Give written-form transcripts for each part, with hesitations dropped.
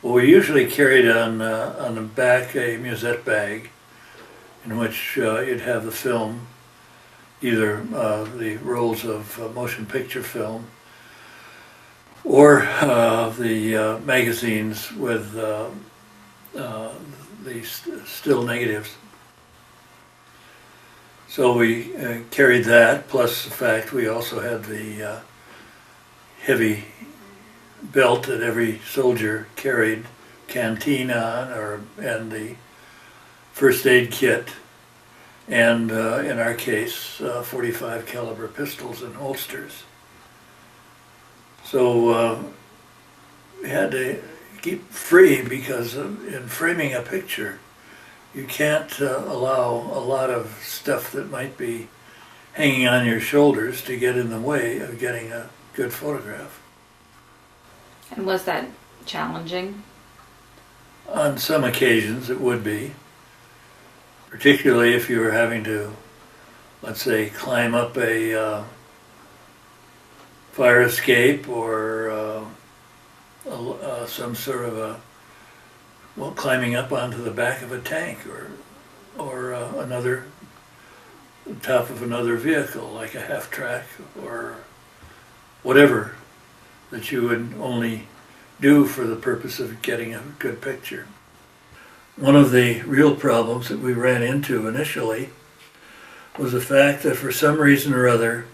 Well, we usually carried on the back a musette bag in which you'd have the film, either the rolls of motion picture film or the magazines with the still negatives. So we carried that, plus the fact we also had the heavy belt that every soldier carried, canteen on, and the first aid kit, and in our case, 45 caliber pistols and holsters. So we had to keep free because in framing a picture, you can't allow a lot of stuff that might be hanging on your shoulders to get in the way of getting a good photograph. And was that challenging? On some occasions it would be, particularly if you were having to, let's say, climb up a fire escape or some sort of climbing up onto the back of a tank or another top of another vehicle like a half track or whatever that you would only do for the purpose of getting a good picture. One of the real problems that we ran into initially was the fact that for some reason or other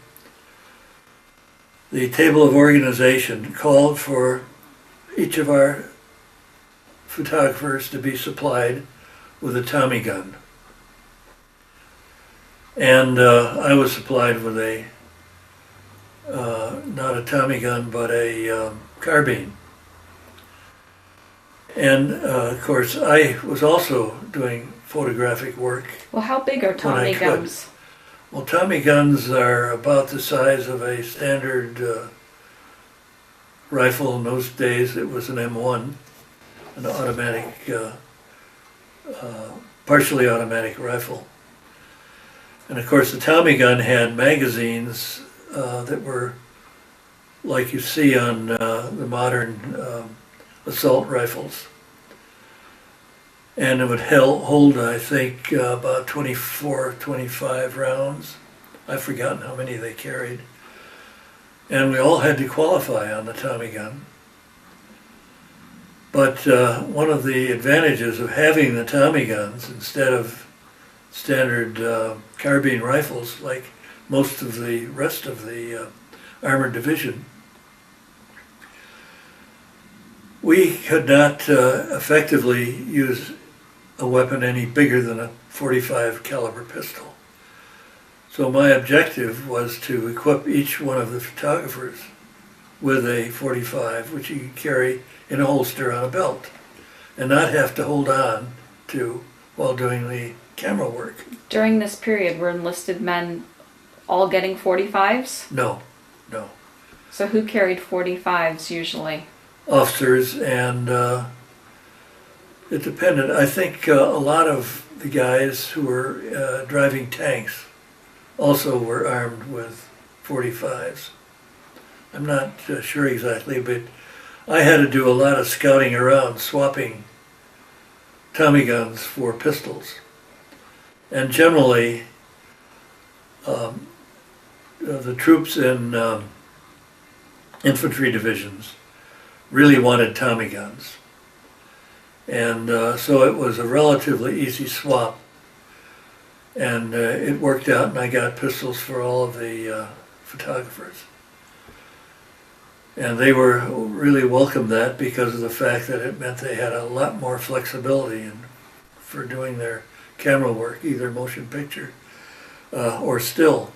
the table of organization called for each of our photographers to be supplied with a Tommy gun. And I was supplied with a, not a Tommy gun, but a carbine. And of course, I was also doing photographic work. Well, how big are Tommy guns? Well, Tommy guns are about the size of a standard rifle. In those days, it was an M1, an automatic, partially automatic rifle. And of course, the Tommy gun had magazines that were like you see on the modern assault rifles. And it would hold, I think, about 24, 25 rounds. I've forgotten how many they carried. And we all had to qualify on the Tommy gun. But one of the advantages of having the Tommy guns instead of standard carbine rifles like most of the rest of the armored division, we could not effectively use a weapon any bigger than a 45 caliber pistol. So my objective was to equip each one of the photographers with a 45, which you could carry in a holster on a belt and not have to hold on to while doing the camera work. During this period, were enlisted men all getting 45s? No. So who carried 45s usually? Officers, and it depended. I think a lot of the guys who were driving tanks also were armed with 45s. I'm not sure exactly, but I had to do a lot of scouting around, swapping Tommy guns for pistols. And generally, the troops in infantry divisions really wanted Tommy guns. And so it was a relatively easy swap. And it worked out, and I got pistols for all of the photographers. And they were really welcomed that because of the fact that it meant they had a lot more flexibility for doing their camera work, either motion picture or still.